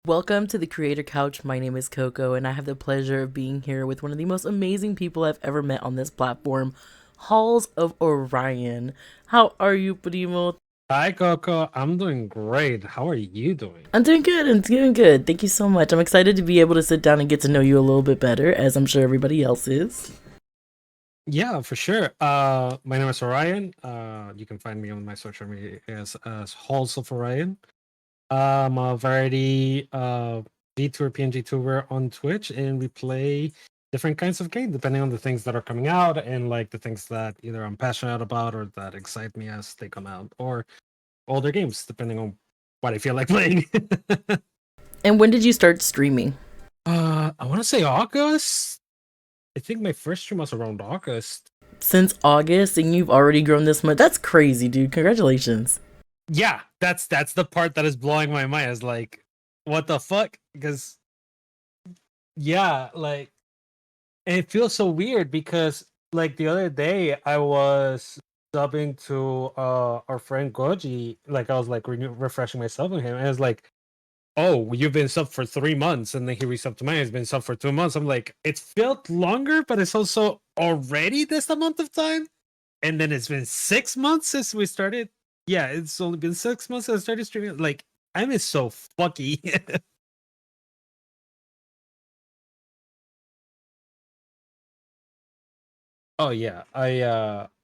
Welcome to the Creator Couch. My name is Coco, and I have the pleasure of being here with one of the most amazing people I've ever met on this platform, Halls of Orion. How are you, Primo? Hi, Coco. I'm doing great. How are you doing? I'm doing good. I'm doing good. Thank you so much. I'm excited to be able to sit down and get to know you a little bit better, as I'm sure everybody else is. Yeah, for sure. My name is Orion. You can find me on my social media as Halls of Orion. I'm a variety VTuber, PNG tuber on Twitch, and we play different kinds of games depending on the things that are coming out and like the things that either I'm passionate about or that excite me as they come out, or older games depending on what I feel like playing. And when did you start streaming? I want to say August. I think my first stream was around August. Since August, and you've already grown this much? That's crazy, dude. Congratulations. Yeah, that's the part that is blowing my mind. Is like, what the fuck? Because yeah, like, and it feels so weird because like the other day I was subbing to our friend Goji. Like I was like refreshing myself with him, and it's like, oh, you've been sub for 3 months, and then he resubbed to mine. He's been sub for 2 months. I'm like, it felt longer, but it's also already this amount of time. And then it's been 6 months since we started. Yeah, it's only been 6 months since I started streaming. Like, I miss so fucky. Oh yeah,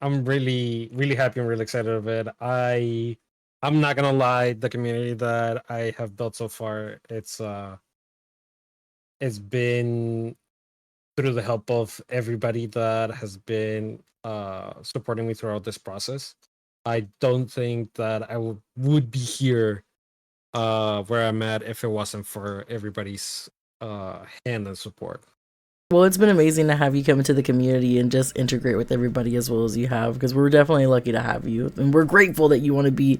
I'm really happy and really excited of it. I'm not gonna lie, the community that I have built so far, it's been through the help of everybody that has been supporting me throughout this process. I don't think that I would be here where I'm at if it wasn't for everybody's hand and support. Well, it's been amazing to have you come into the community and just integrate with everybody as well as you have, because we're definitely lucky to have you. And we're grateful that you want to be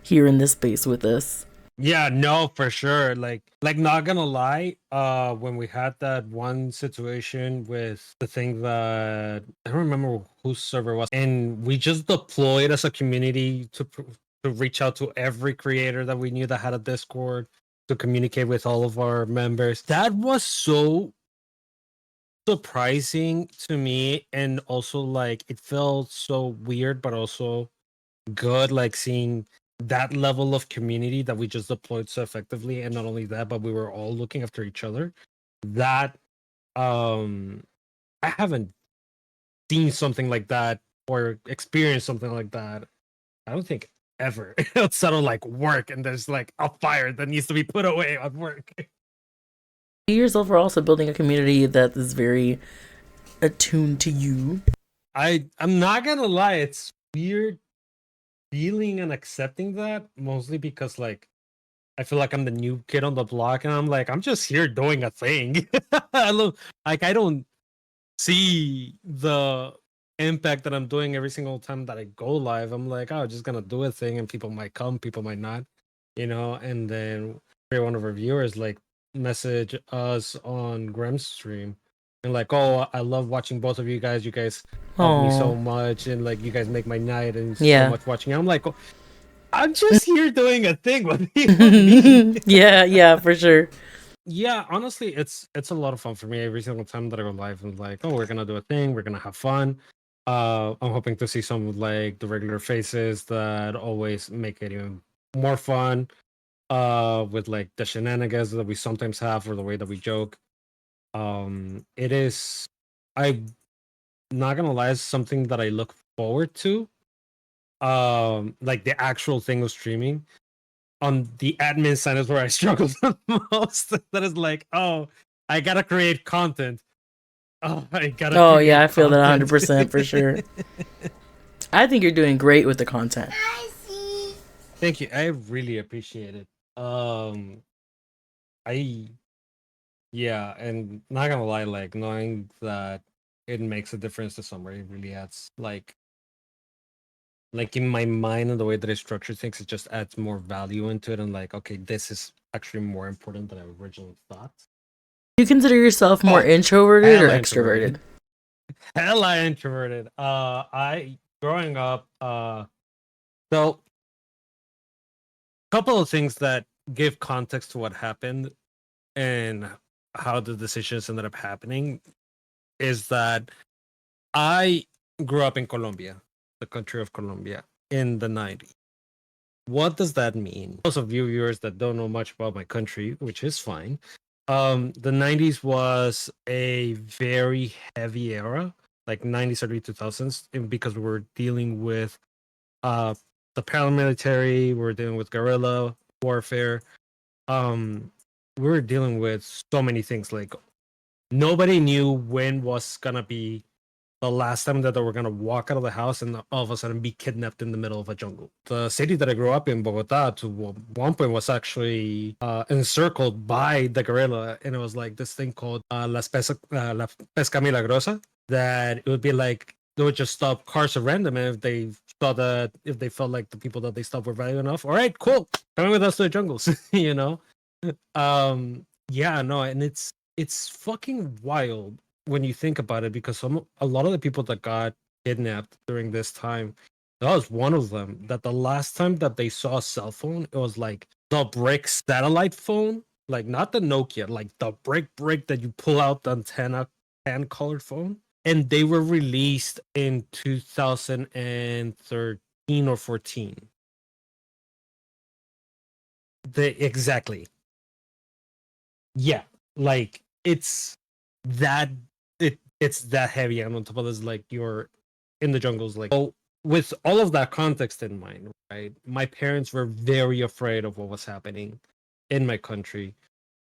here in this space with us. Yeah, no, for sure. Like not gonna lie, when we had that one situation with the thing that I don't remember whose server it was, and we just deployed as a community to reach out to every creator that we knew that had a Discord to communicate with all of our members. That was so surprising to me, and also like it felt so weird but also good, like seeing that level of community that we just deployed so effectively. And not only that, but we were all looking after each other. That um I haven't seen something like that or experienced something like that, I don't think, ever. Outside of like work, and there's like a fire that needs to be put away at work. You yourself are also building a community that is very attuned to you. I'm not gonna lie, it's weird feeling and accepting that, mostly because like I feel like I'm the new kid on the block, and I'm like, I'm just here doing a thing. I love, like, I don't see the impact that I'm doing every single time that I go live. I'm like, oh, just gonna do a thing, and people might come, people might not, And then one of our viewers like message us on Grim's stream, and like, oh, I love watching both of you guys. You guys help me Oh, so much, and like, you guys make my night, and so yeah. much watching. I'm like, I'm just here doing a thing. What do you want me? Yeah, yeah, for sure. Yeah, honestly, it's a lot of fun for me every single time that I go live, and like, oh, we're gonna do a thing, we're gonna have fun. I'm hoping to see some of like the regular faces that always make it even more fun. With like the shenanigans that we sometimes have or the way that we joke. It is, I'm not gonna lie, it's something that I look forward to. Like the actual thing of streaming. On the admin side is where I struggle the most. That is like, oh, I gotta create content. Oh, I gotta Oh, yeah, I create feel that content. 100% for sure. I think you're doing great with the content. Thank you. I really appreciate it. Um, I Yeah, and not gonna lie, like knowing that it makes a difference to somebody really adds like in my mind and the way that I structure things, it just adds more value into it. And like, okay, this is actually more important than I originally thought. You consider yourself more Oh, introverted or hella introverted. extroverted? Hella introverted. I growing up, so couple of things that give context to what happened. and how the decisions ended up happening is that I grew up in Colombia, the country of Colombia, in the 90s. What does that mean? Those of you viewers that don't know much about my country, which is fine, the 90s was a very heavy era, like 90s, early 2000s, because we were dealing with uh, the paramilitary, we were dealing with guerrilla warfare. We were dealing with so many things. Like nobody knew when was gonna be the last time that they were gonna walk out of the house and all of a sudden be kidnapped in the middle of a jungle. The city that I grew up in, Bogota, to one point was actually encircled by the guerrilla, and it was like this thing called La Pesca Milagrosa. That it would be like they would just stop cars at random, and if they felt like the people that they stopped were valuable enough, all right, cool, come with us to the jungles, you know. Yeah, no, and it's fucking wild when you think about it, because a lot of the people that got kidnapped during this time, that was one of them. That the last time that they saw a cell phone, it was like the brick satellite phone, like not the Nokia, like the brick that you pull out the antenna hand colored phone, and they were released in 2013 or 14. Exactly. Yeah, like that it's that heavy, and on top of this, like you're in the jungles. Like, so with all of that context in mind, right, my parents were very afraid of what was happening in my country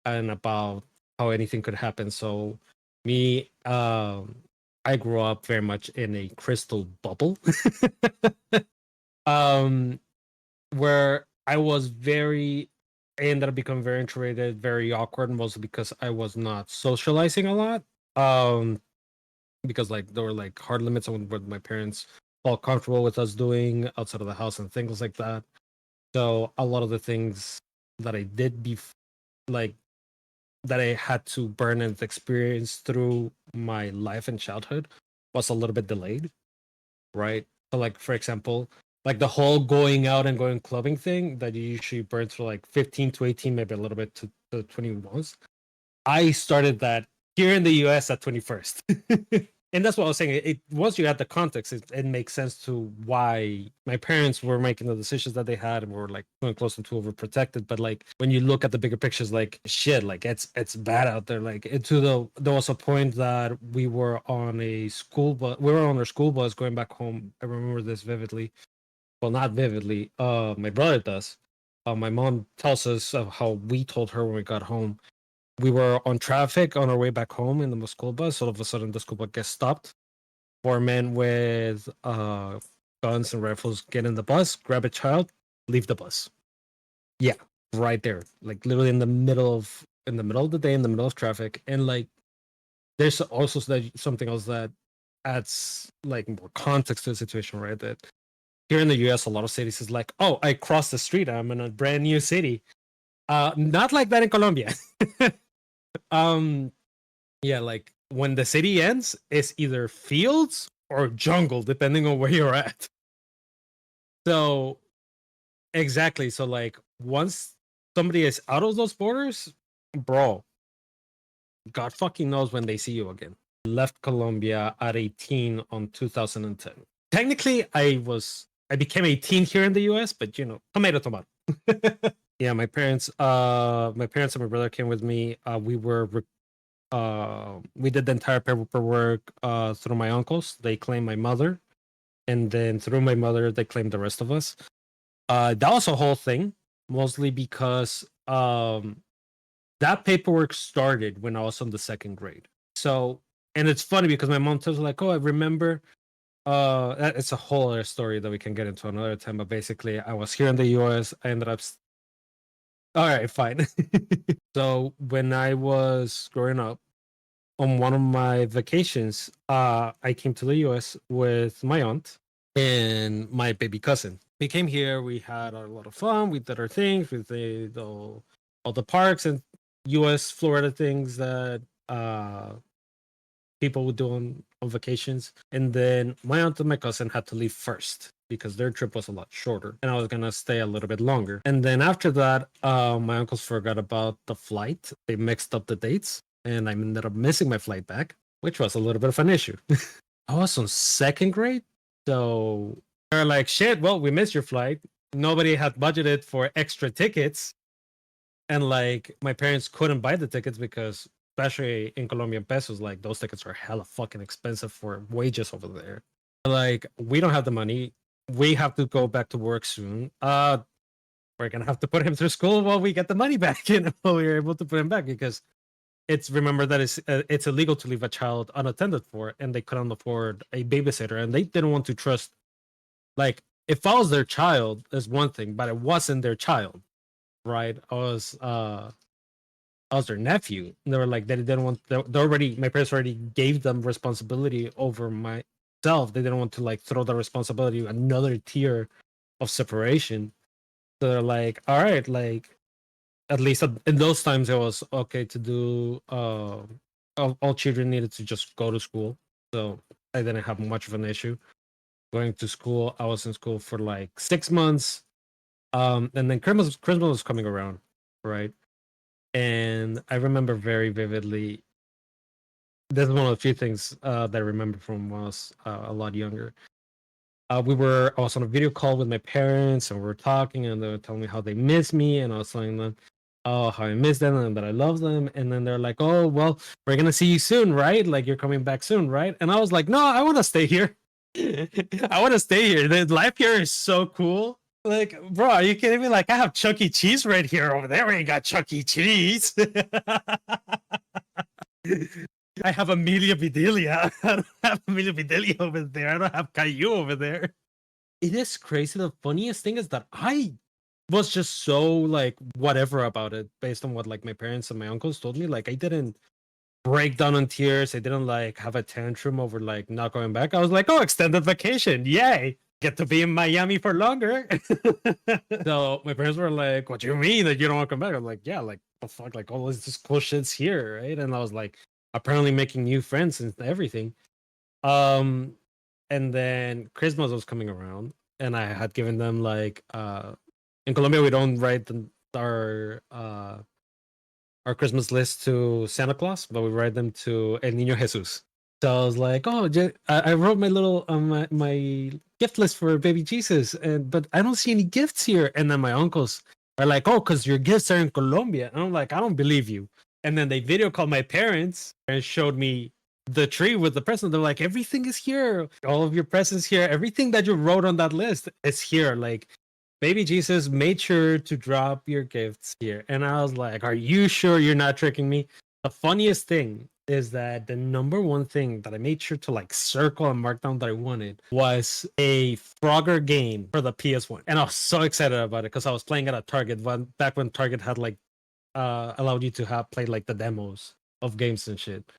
and about how anything could happen. So me, I grew up very much in a crystal bubble. um where I ended up becoming very introverted, very awkward, mostly because I was not socializing a lot. Um, because like there were like hard limits on what my parents felt comfortable with us doing outside of the house and things like that. So a lot of the things that I did like that I had to burn and experience through my life and childhood was a little bit delayed, right? So like for example, like the whole going out and going clubbing thing that you usually burn through like 15 to 18, maybe a little bit to 21s. I started that here in the US at 21st. And that's what I was saying. Once you add the context, it makes sense to why my parents were making the decisions that they had and were like going close and too overprotected. But like when you look at the bigger pictures, like shit, like it's bad out there. Like there was a point that we were on a school bus. We were on our school bus going back home. I remember this vividly. Well, not vividly. My brother does. My mom tells us of how we told her when we got home. We were on traffic on our way back home in the school bus. All of a sudden, the school bus gets stopped. Four men with guns and rifles get in the bus, grab a child, leave the bus. Yeah, right there, like literally in the middle of the day, in the middle of traffic, and like there's also something else that adds like more context to the situation, right? That here in the US, a lot of cities is like, oh, I crossed the street, I'm in a brand new city. Not like that in Colombia. um yeah, like when the city ends, it's either fields or jungle, depending on where you're at. So exactly. So like once somebody is out of those borders, bro, God fucking knows when they see you again. Left Colombia at 18 on 2010. Technically, I became 18 here in the US, but you know, tomato tomato. Yeah, my parents and my brother came with me. We did the entire paperwork through my uncles. They claimed my mother, and then through my mother, they claimed the rest of us. That was a whole thing, mostly because that paperwork started when I was on the second grade. So, and it's funny because my mom tells me like, "Oh, I remember." It's a whole other story that we can get into another time. But basically, I was here in the US. I ended up. All right, fine. So when I was growing up, on one of my vacations, I came to the US with my aunt and my baby cousin. We came here, we had a lot of fun, we did our things, we did all the parks and US, Florida things that people would do on vacations. And then my aunt and my cousin had to leave first. because their trip was a lot shorter and I was gonna stay a little bit longer. And then after that, my uncles forgot about the flight. They mixed up the dates and I ended up missing my flight back, which was a little bit of an issue. I was on second grade. So they're like, shit, well, we missed your flight. Nobody had budgeted for extra tickets. And like my parents couldn't buy the tickets because especially in Colombian pesos, like those tickets are hella fucking expensive for wages over there. Like, we don't have the money. We have to go back to work soon. We're gonna have to put him through school while we get the money back, while we're able to put him back because remember that it's illegal to leave a child unattended for, and they couldn't afford a babysitter, and they didn't want to trust. Like, if I was their child, is one thing, but it wasn't their child, right? I was their nephew. And they were like, they didn't want. They already, my parents already gave them responsibility over myself. They didn't want to like throw the responsibility another tier of separation. So they're like, all right, like at least in those times it was okay to do. All children needed to just go to school, so I didn't have much of an issue going to school. I was in school for like 6 months, and then Christmas was coming around, right? And I remember very vividly. This is one of the few things that I remember from when I was a lot younger. I was on a video call with my parents, and we were talking, and they were telling me how they miss me, and I was telling them, oh, how I miss them and that I love them. And then they're like, oh, well, we're gonna see you soon, right? Like, you're coming back soon, right? And I was like, no, I want to stay here. I want to stay here. The life here is so cool. Like, bro, are you kidding me? Like, I have Chuck E. Cheese right here. Over there, we ain't got Chuck E. Cheese. I have Amelia Bedelia. I don't have Amelia Bedelia over there. I don't have Caillou over there. It is crazy. The funniest thing is that I was just so like whatever about it based on what like my parents and my uncles told me. Like, I didn't break down in tears. I didn't like have a tantrum over like not going back. I was like, oh, extended vacation. Yay. Get to be in Miami for longer. So my parents were like, what do you mean that you don't want to come back? I'm like, yeah, like the fuck, like all this cool shit's here, right? And I was like, apparently making new friends and everything. Um, and then Christmas was coming around, and I had given them like in Colombia we don't write our Christmas list to Santa Claus, but we write them to El Niño Jesus. So I was like, oh, I wrote my little my gift list for baby Jesus, but I don't see any gifts here. And then my uncles are like, oh, because your gifts are in Colombia. And I'm like, I don't believe you. And then they video called my parents and showed me the tree with the present. They're like, everything is here. All of your presents here. Everything that you wrote on that list is here. Like, baby Jesus made sure to drop your gifts here. And I was like, are you sure you're not tricking me? The funniest thing is that the number one thing that I made sure to like circle and mark down that I wanted was a Frogger game for the PS1. And I was so excited about it because I was playing it at Target back when Target had like allowed you to have play like the demos of games and shit.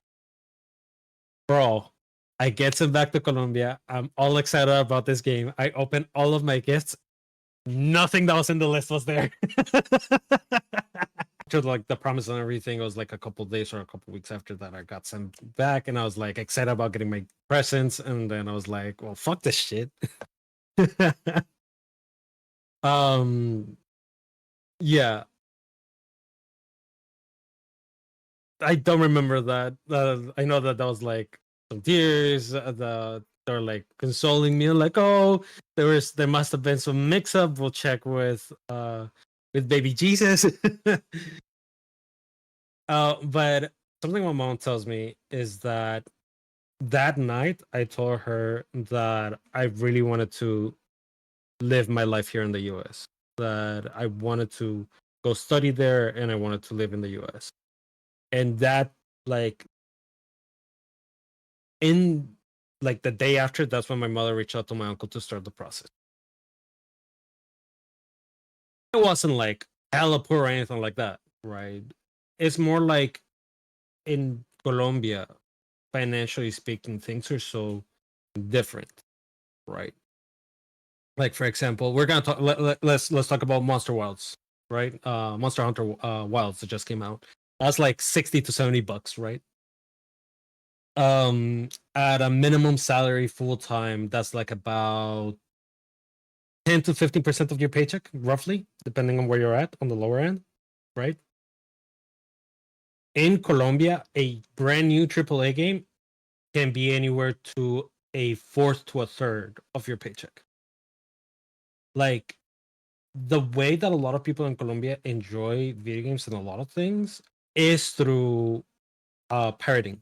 Bro, I get sent back to Colombia. I'm all excited about this game. I open all of my gifts. Nothing that was in the list was there. To like the promise and everything, it was like a couple days or a couple weeks after that I got sent back, and I was like excited about getting my presents, and then I was like, well, fuck this shit. um yeah, I don't remember that. I know that was like some tears. They're like consoling me, like, oh, there must have been some mix up. We'll check with baby Jesus. But something my mom tells me is that night I told her that I really wanted to live my life here in the US. That I wanted to go study there and I wanted to live in the US. And that like in like the day after, that's when my mother reached out to my uncle to start the process. It wasn't like hella poor or anything like that, right? It's more like in Colombia, financially speaking, things are so different, right? Like for example, we're gonna talk. Let's talk about Monster Wilds, right? Monster Hunter Wilds that just came out. That's like $60 to $70, right? At a minimum salary full time, that's like about 10 to 15% of your paycheck, roughly, depending on where you're at on the lower end, right? In Colombia, a brand new AAA game can be anywhere to a fourth to a third of your paycheck. Like, the way that a lot of people in Colombia enjoy video games and a lot of things is through pirating.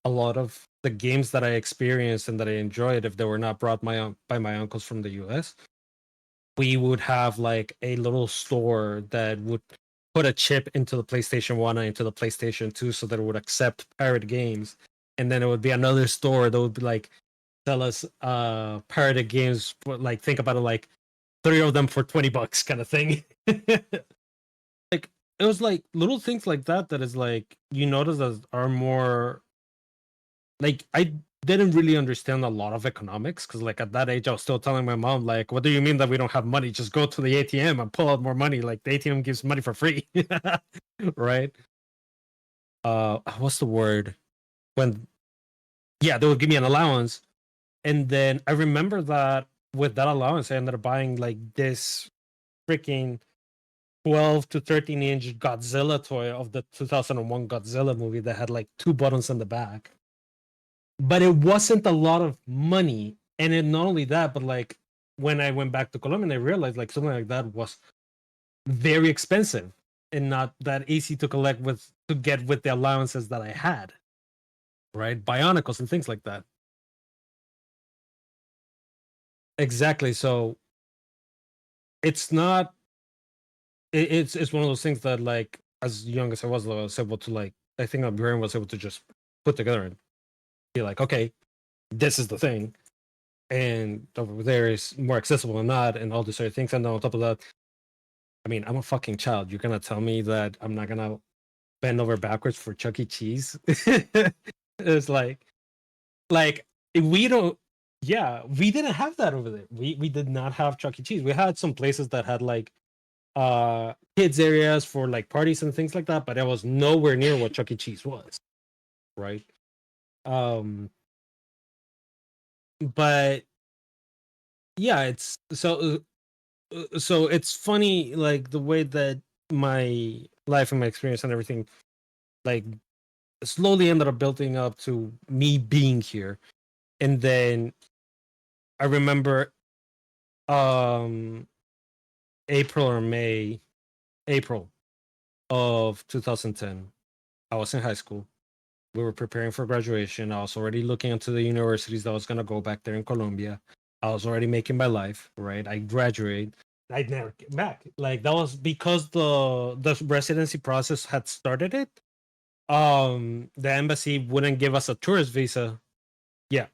A lot of the games that I experienced and that I enjoyed, if they were not brought by my uncles from the US, we would have like a little store that would put a chip into the PlayStation 1 and into the PlayStation 2 so that it would accept pirate games. And then it would be another store that would be like sell us pirated games for, like, think about it, like 3 of them for $20 kind of thing. Like, it was like little things like that that is like you notice that are more like, I didn't really understand a lot of economics because like at that age I was still telling my mom, like, what do you mean that we don't have money? Just go to the ATM and pull out more money. Like, the ATM gives money for free. Right? What's the word? When, yeah, they would give me an allowance. And then I remember that with that allowance I ended up buying like this freaking 12 to 13-inch Godzilla toy of the 2001 Godzilla movie that had like 2 buttons in the back. But it wasn't a lot of money. And it, not only that, but like when I went back to Colombia and I realized like something like that was very expensive and not that easy to collect with, to get with the allowances that I had, right? Bionicles and things like that. Exactly. So it's not, it's one of those things that like as young as I was able to like, I think my brain was able to just put together and be like, okay, this is the thing. And over there is more accessible than that, and all these other things. And then on top of that, I mean, I'm a fucking child. You're gonna tell me that I'm not gonna bend over backwards for Chuck E. Cheese? It's like we don't. Yeah, we didn't have that over there. We did not have Chuck E. Cheese. We had some places that had like kids areas for like parties and things like that, but it was nowhere near what Chuck E. Cheese was, right? Um, but yeah, it's so it's funny, like the way that my life and my experience and everything like slowly ended up building up to me being here. And then I remember um april or may April of 2010, I was in high school. We were preparing for graduation. I was already looking into the universities that I was going to go back there in Colombia. I was already making my life, right? I graduate. I never came back. Like, that was because the residency process had started it. The embassy wouldn't give us a tourist visa. Yeah,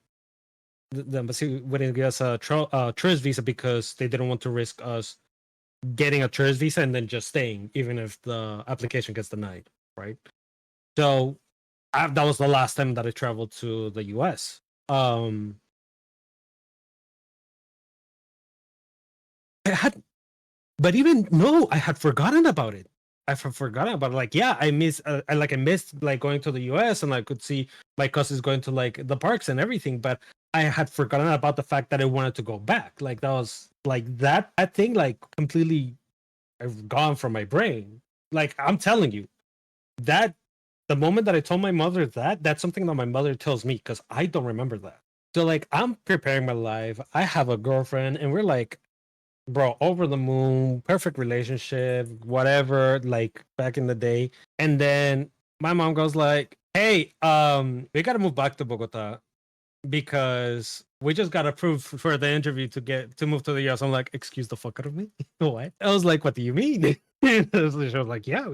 the embassy wouldn't give us a tourist visa because they didn't want to risk us getting a tourist visa and then just staying, even if the application gets denied, right? So that was the last time that I traveled to the US. I had, but even no, I had forgotten about it. I forgotten about it. Like, yeah, I missed like going to the US and I could see my cousins going to like the parks and everything, but I had forgotten about the fact that I wanted to go back. Like, that was like that thing like completely gone from my brain. Like, I'm telling you, that the moment that I told my mother that, that's something that my mother tells me because I don't remember that. So like, I'm preparing my life. I have a girlfriend, and we're like, bro, over the moon, perfect relationship, whatever. Like, back in the day, and then my mom goes like, "Hey, we gotta move back to Bogota because we just got approved for the interview to move to the US." I'm like, "Excuse the fuck out of me." What? I was like, "What do you mean?" She was like, "Yeah,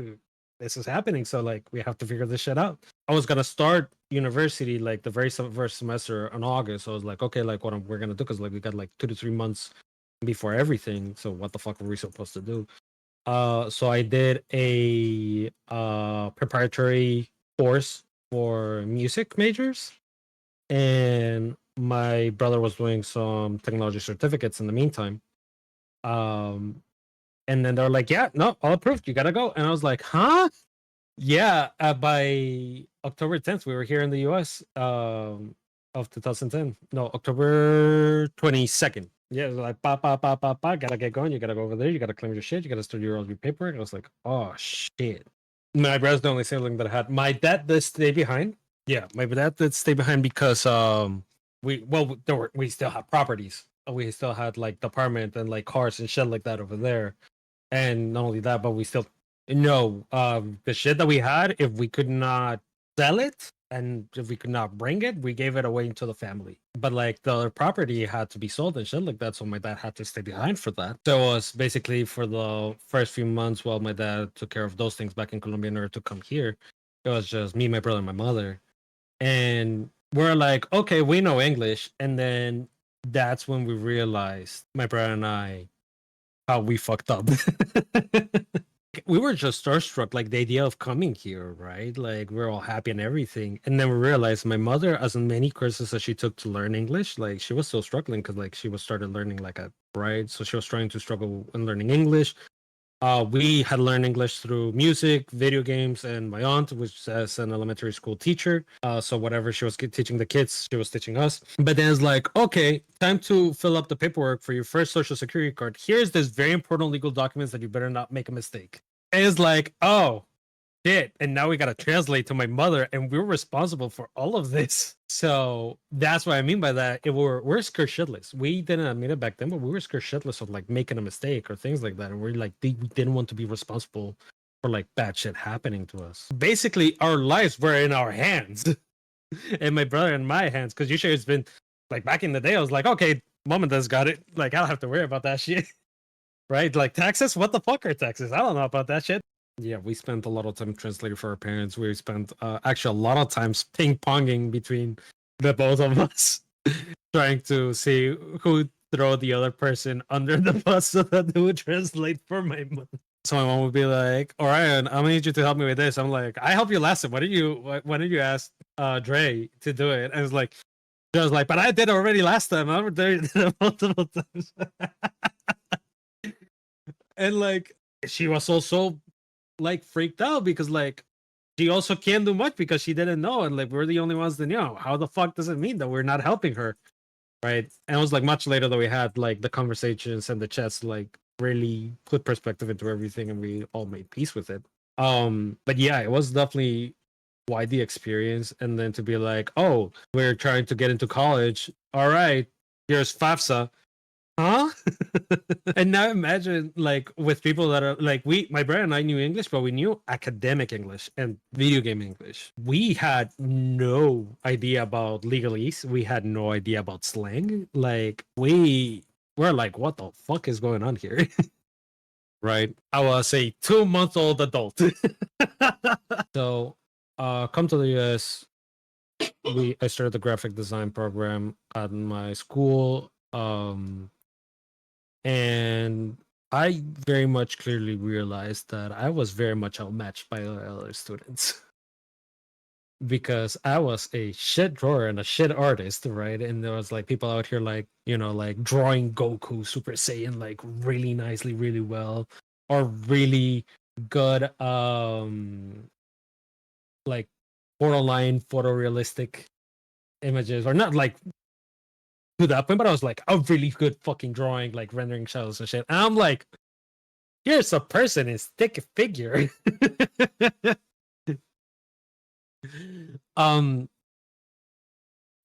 this is happening, so like we have to figure this shit out." I was gonna start university like the very first semester in August. So I was like, okay, like we're gonna do, because like we got like 2 to 3 months before everything. So what the fuck were we supposed to do? So I did a preparatory course for music majors, and my brother was doing some technology certificates in the meantime. Um, and then they're like, "Yeah, no, all approved. You gotta go." And I was like, "Huh?" Yeah. By October 10th, we were here in the U.S. of 2010. No, October 22nd. Yeah, like gotta get going. You gotta go over there. You gotta claim your shit. You gotta start all your paperwork. I was like, oh shit. My brother's the only sibling that I had. My dad did stay behind. Yeah, my dad did stay behind because we still have properties. We still had like the apartment and like cars and shit like that over there. And not only that, but we still the shit that we had, if we could not sell it and if we could not bring it, we gave it away to the family. But like the other property had to be sold and shit like that, so my dad had to stay behind for that. So it was basically for the first few months while my dad took care of those things back in Colombia in order to come here. It was just me, my brother, and my mother. And we're like, okay, we know English. And then that's when we realized, my brother and I, how we fucked up. We were just starstruck, like the idea of coming here, right? Like we're all happy and everything. And then we realized my mother, as many courses as she took to learn English, like she was still struggling because like she was started learning like a right. So she was trying to struggle in learning English. We had learned English through music, video games, and my aunt was as an elementary school teacher. So whatever she was teaching the kids, she was teaching us. But then it's like, okay, time to fill up the paperwork for your first social security card. Here's this very important legal documents that you better not make a mistake. And it's like, oh, shit. And now we got to translate to my mother, and we're responsible for all of this. So that's what I mean by that. We're scared shitless. We didn't admit it back then, but we were scared shitless of like making a mistake or things like that. And we're like, we didn't want to be responsible for like bad shit happening to us. Basically, our lives were in our hands and my brother in my hands. Because usually it's been like back in the day, I was like, okay, mom and dad's got it. Like, I don't have to worry about that shit. Right? Like taxes? What the fuck are taxes? I don't know about that shit. Yeah, we spent a lot of time translating for our parents. We spent actually a lot of times ping ponging between the both of us, trying to see who throw the other person under the bus so that they would translate for my mom. So my mom would be like, "Orion, I'm gonna need you to help me with this." I'm like, "I help you last time. Why did you ask Dre to do it?" And it's like, I was like, "But I did already last time. I did it multiple times." And like, she was also like freaked out because like she also can't do much because she didn't know, and like we're the only ones that know. How the fuck does it mean that we're not helping her, right? And it was like much later that we had like the conversations and the chats like really put perspective into everything, and we all made peace with it. But yeah, it was definitely quite the experience. And then to be like, oh, we're trying to get into college. All right, here's FAFSA. Huh? And now imagine like with people that are like my brother and I knew English, but we knew academic English and video game English. We had no idea about legalese. We had no idea about slang. Like we were like, what the fuck is going on here? Right. I was a 2-month-old adult. So come to the US. I started the graphic design program at my school. And I very much clearly realized that I was very much outmatched by the other students because I was a shit drawer and a shit artist, right? And there was like people out here like, like drawing Goku Super Saiyan like really nicely, really well, or really good like borderline photorealistic images, or not like to that point, but I was like a really good fucking drawing, like rendering shadows and shit. And I'm like, here's a person in stick figure. um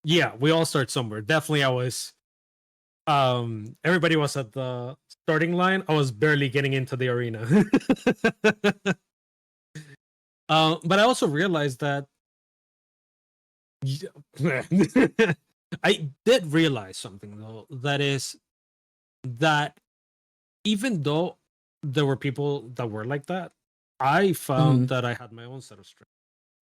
yeah, we all start somewhere. Definitely I was everybody was at the starting line. I was barely getting into the arena. But I also realized that I did realize something though, that is that even though there were people that were like that, I found Mm. that I had my own set of strengths,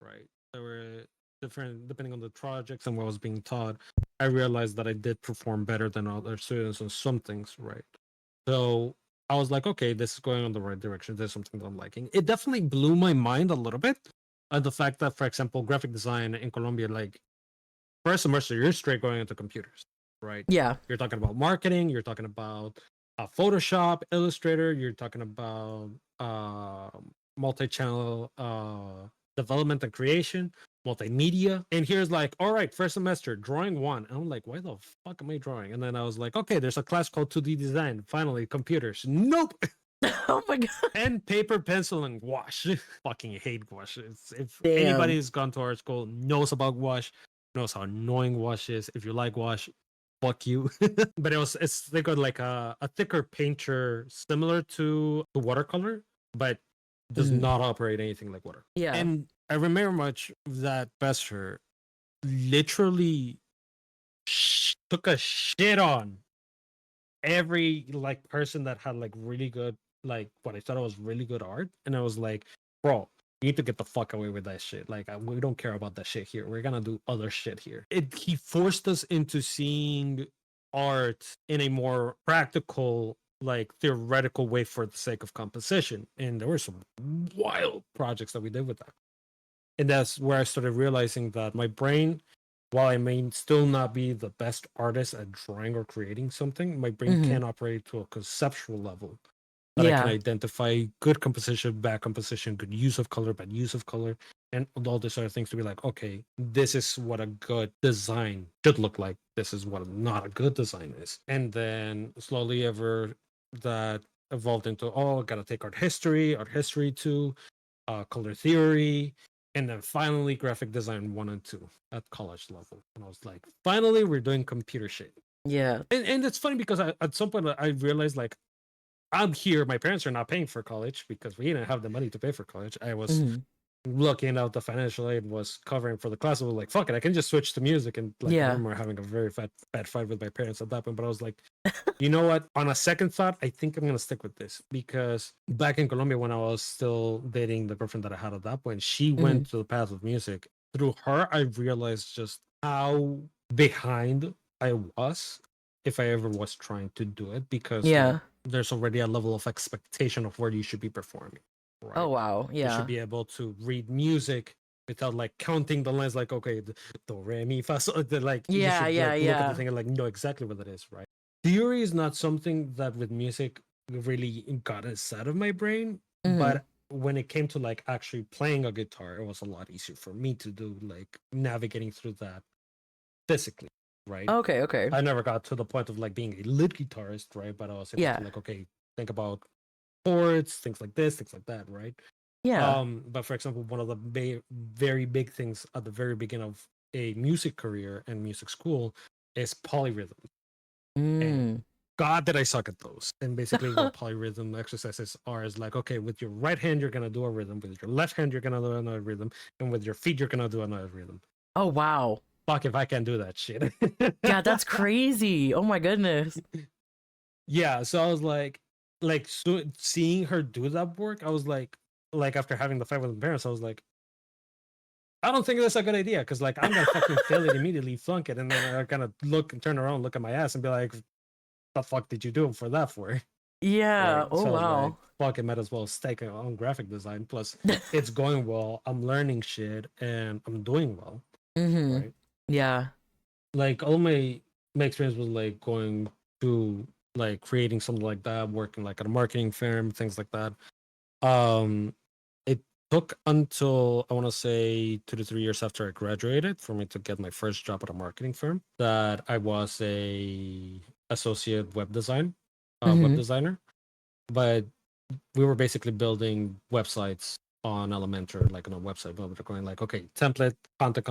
right? There were different depending on the projects and what was being taught. I realized that I did perform better than other students on some things, right? So I was like, okay, this is going on the right direction. There's something that I'm liking. It definitely blew my mind a little bit. The fact that, for example, graphic design in Colombia, like first semester, you're straight going into computers, right? Yeah. You're talking about marketing. You're talking about Photoshop, Illustrator. You're talking about multi-channel development and creation. multimedia. And here's like, all right, first semester, drawing one. And I'm like, why the fuck am I drawing? And then I was like, okay, there's a class called 2D design. Finally, computers. Nope. Oh my god. Pen, paper, pencil, and gouache. Fucking hate gouache. If Damn. anybody's gone to art school, knows about gouache, knows how annoying gouache is. If you like gouache, fuck you. But it's they got like a thicker painter similar to watercolor, but does Mhm. not operate anything like water. Yeah. And I remember much that professor literally took a shit on every like person that had like really good like what I thought was really good art, and I was like, bro, you need to get the fuck away with that shit. Like we don't care about that shit here. We're gonna do other shit here. He forced us into seeing art in a more practical, like theoretical way for the sake of composition, and there were some wild projects that we did with that. And that's where I started realizing that my brain, while I may still not be the best artist at drawing or creating something, my brain Mhm. can operate to a conceptual level that I can Yeah. identify good composition, bad composition, good use of color, bad use of color, and all these other things to be like, okay, this is what a good design should look like. This is what not a good design is. And then slowly ever that evolved into, oh, I gotta take art history too, color theory, and then finally graphic design 1 and 2 at college level. And I was like, finally, we're doing computer shit. Yeah. And it's funny because at some point I realized like I'm here. My parents are not paying for college because we didn't have the money to pay for college. I was Mhm. looking out the financial aid was covering for the class. I was like, fuck it, I can just switch to music. And like I Yeah. remember having a very bad fight with my parents at that point. But I was like, you know what? On a second thought, I think I'm gonna stick with this because back in Colombia when I was still dating the girlfriend that I had at that point, she Mhm. went to the path of music. Through her, I realized just how behind I was if I ever was trying to do it because like Yeah. there's already a level of expectation of where you should be performing, Oh right? wow. You should Yeah. be able to read music without like counting the lines like okay do re mi fa so like you Yeah. should Yeah. like look at the Yeah. thing and like know exactly what it is, right? Theory is not something that with music really got inside of my brain, Mhm. but when it came to like actually playing a guitar, it was a lot easier for me to do like navigating through that physically, right? Okay. Okay. I never got to the point of like being a lead guitarist, right? But I was able to Yeah. like, okay, think about chords, things like this, things like that, right? Yeah. But for example, one of the very big things at the very beginning of a music career and music school is polyrhythm. And Mm. God, did I suck at those. And basically, what polyrhythm exercises are is like, okay, with your right hand, you're going to do a rhythm. With your left hand, you're going to do another rhythm. And with your feet, you're going to do another rhythm. Oh wow. Fuck if I can do that shit. Yeah, that's crazy. Oh my goodness. Yeah. So I was like so seeing her do that work, I was like after having the fight with my parents, I was like, I don't think that's a good idea because like I'm gonna fucking fail it immediately, flunk it, and then I'm gonna look and turn around, look at my ass, and be like, "The fuck did you do for that for?" Right? Yeah. Oh So I was like, wow. "Fuck it, might as well stake it on graphic design." Plus, it's going well. I'm learning shit, and I'm doing well. Mhm. Right? Yeah. Like all my experience was like going to like creating something like that, working like at a marketing firm, things like that. Um, it took until I want to say 2 to 3 years after I graduated for me to get my first job at a marketing firm that I was a associate web Mhm. designer. But we were basically building websites on Elementor, like on a website, but we're going like, okay, template, content,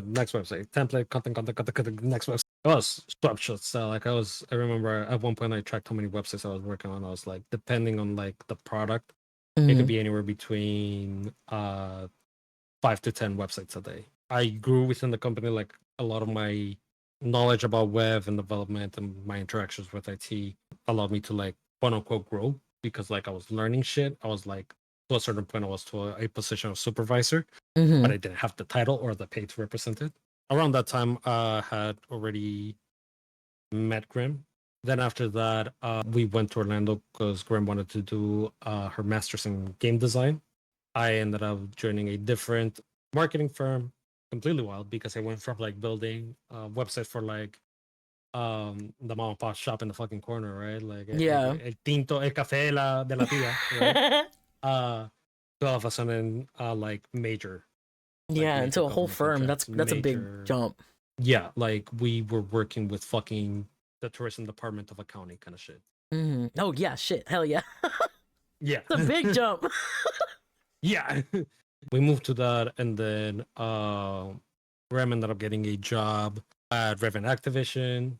next website, template, content, next website. It was structured. So like I remember at one point I tracked how many websites I was working on. I was like, depending on like the product, it could Mhm. be anywhere between 5 to 10 websites a day. I grew within the company like a lot of my knowledge about web and development and my interactions with IT allowed me to like quote unquote grow because like I was learning shit. I was like to a certain point I was to a position of supervisor, but Mhm. I didn't have the title or the pay to represent it. Around that time I had already met Grim. Then after that, we went to Orlando because Grim wanted to do her master's in game design. I ended up joining a different marketing firm, completely wild because I went from like building a website for like the mom and pop shop in the fucking corner, right? Like Yeah. el tinto, el café de la tía, right? Uh, to all of a sudden, like major. Like Yeah, major into a whole government firm. contracts, That's a big major. jump. Yeah, like we were working with fucking the tourism department of accounting kind of shit. Oh yeah, shit, hell yeah, Yeah. it's a big jump. Yeah. We moved to that, and then Rem ended up getting a job at Revan Activision.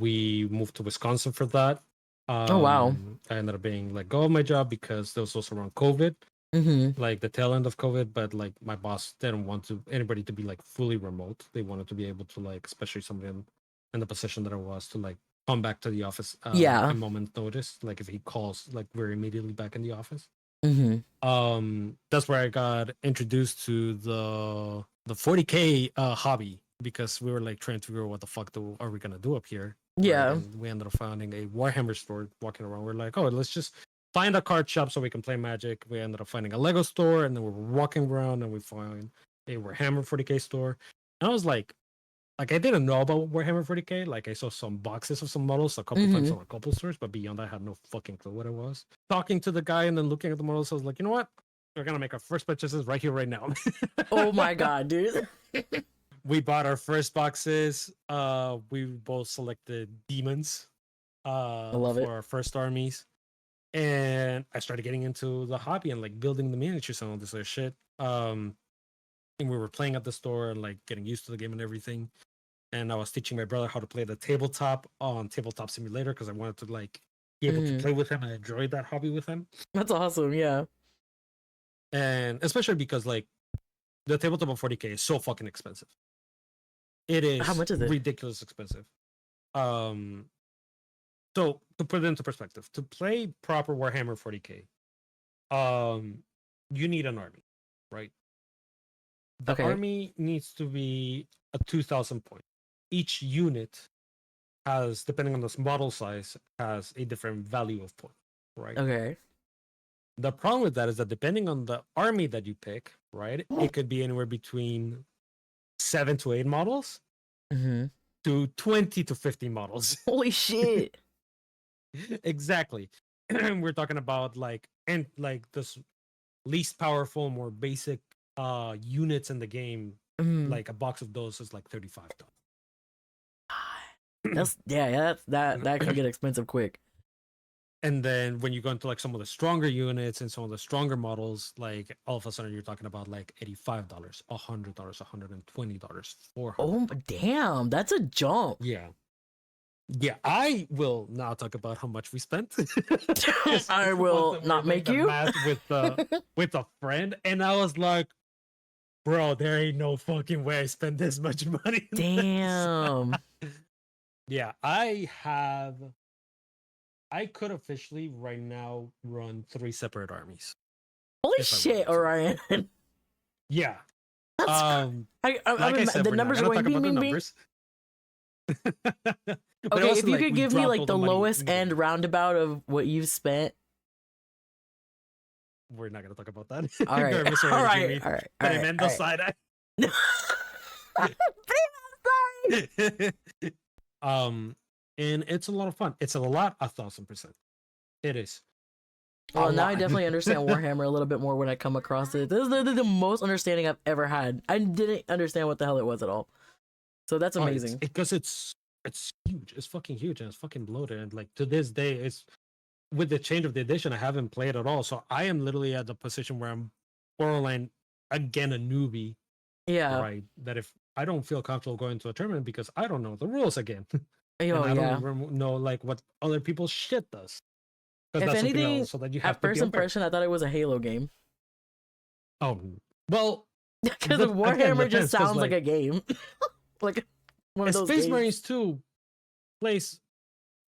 We moved to Wisconsin for that. Oh wow. I ended up being let go of my job because that was also around COVID, Mm-hmm. like the tail end of COVID. But like my boss didn't want anybody to be like fully remote. They wanted to be able to, like, especially somebody in the position that I was, to like come back to the office Yeah. a moment's notice. Like if he calls, like we're immediately back in the office. Mm-hmm. That's where I got introduced to the 40K hobby, because we were like trying to figure out what the fuck are we gonna do up here, right? Yeah. And we ended up finding a Warhammer store. Walking around, we're like, oh, let's just find a card shop so we can play Magic. We ended up finding a Lego store, and then we were walking around and we find a Warhammer 40K store. And I was like I didn't know about Warhammer 40K. Like I saw some boxes of some models a couple times Mm-hmm. on a couple stores, but beyond that, I had no fucking clue what it was. Talking to the guy and then looking at the models, I was like, you know what? We're gonna make our first purchases right here, right now. Oh my god, dude. We bought our first boxes. We both selected demons I love for it. our first armies. And I started getting into the hobby and like building the miniatures and all this other shit. And we were playing at the store and like getting used to the game and everything. And I was teaching my brother how to play the tabletop on Tabletop Simulator, because I wanted to like be able to Mm-hmm. play with him and enjoy that hobby with him. That's awesome. Yeah. And especially because like the tabletop on 40K is so fucking expensive. It How is much is it? ridiculous expensive. Um, so to put it into perspective, to play proper Warhammer 40K, you need an army, right? The Okay. army needs to be a 2,000 point. Each unit has, depending on this model size, has a different value of point, right? Okay. The problem with that is that depending on the army that you pick, right, it could be anywhere between 7 to 8 models Mm-hmm. to 20 to 50 models. Holy shit. Exactly. We're talking about like, and like this least powerful, more basic units in the game. Mm. Like a box of those is like $35. That's yeah, that can get expensive quick. And then when you go into like some of the stronger units and some of the stronger models, like all of a sudden you're talking about like $85, $100, $120, Oh $400. damn, that's a jump. Yeah. Yeah, I will now talk about how much we spent. I Once will we were not doing make the you. math with a friend, and I was like, bro, there ain't no fucking way I spent this much money. Damn. Yeah, I could officially right now run 3 separate armies Holy if I shit, wanted to. Orion. Yeah. That's Like I said, the we're not numbers are gonna going talk about the bing, bing, bing. numbers. But it Okay, if wasn't you like could we give me dropped all like the money lowest end immediately. roundabout of what you've spent. We're not gonna talk about that. All right, Garvis all already gave right, me all right, all right, tremendo all right. side eye. Sorry. And it's a lot of fun. It's a lot, 1,000%. It is a Well, now I lot. definitely understand Warhammer a little bit more when I come across it. This is the most understanding I've ever had. I didn't understand what the hell it was at all. So that's Oh, it's amazing. because it's huge. It's fucking huge and it's fucking bloated. And like to this day, it's with the change of the edition, I haven't played at all. So I am literally at the position where I'm borderline again a newbie, Yeah. right? That if I don't feel comfortable going to a tournament because I don't know the rules again, and Oh I yeah. don't know like what other people's shit does, because If that's something anything, else. So that you have at to be first aware. impression, I thought it was a Halo game. Oh well, Because again Warhammer just depends, because sounds like a game. Like one of those Space games. Marines 2 plays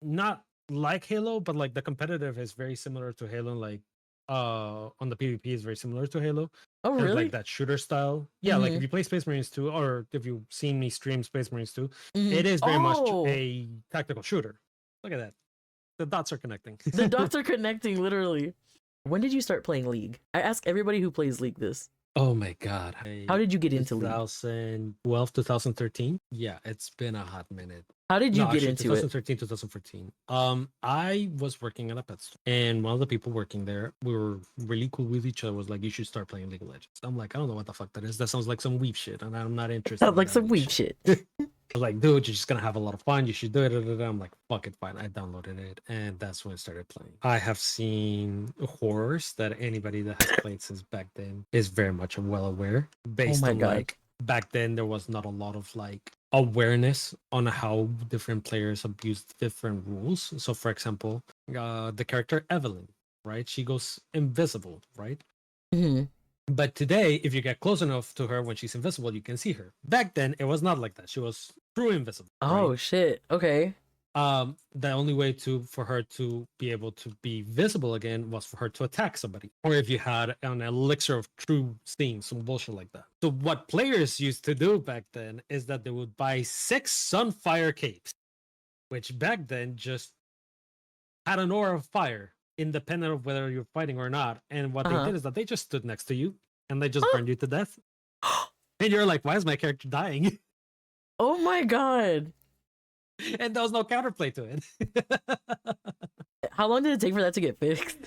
not like Halo, but like the competitive is very similar to Halo. Like on the PvP is very similar to Halo. Oh There's really? like that shooter style. Yeah, like if you play Space Marines 2, or if you've seen me stream Space Marines 2, it is very much a tactical shooter. Look at that. The dots are connecting. The dots are connecting, literally. When did you start playing League? I ask everybody who plays League this. Oh my god. How did you get into League? 2012, 2013. Yeah, it's been a hot minute. How did you No, get actually, into it? 2013, 2014. I was working at a pet store, and one of the people working there, we were really cool with each other. Was like, you should start playing League of Legends. I'm like, I don't know what the fuck that is. That sounds like some weeb shit, and I'm not interested Sounds in like that some weeb weeb shit. shit. I was like, dude, you're just gonna have a lot of fun. You should do it. I'm like, fuck it, fine. I downloaded it, and that's when I started playing. I have seen horrors that anybody that has played since back then is very much well aware. Oh Based my on god. like back then, there was not a lot of like awareness on how different players abused different rules. So, for example, the character Evelyn, right? She goes invisible, right? Hmm. But today, if you get close enough to her when she's invisible, you can see her. Back then, it was not like that. She was true invisible, right? Oh shit. Okay. The only way to for her to be able to be visible again was for her to attack somebody, or if you had an elixir of true seeing, some bullshit like that. So what players used to do back then is that they would buy 6 Sunfire capes, which back then just had an aura of fire, independent of whether you're fighting or not. And what they Uh did is that they just stood next to you and they just huh. burned you to death. And you're like, why is my character dying? Oh my god. And there was no counterplay to it. How long did it take for that to get fixed?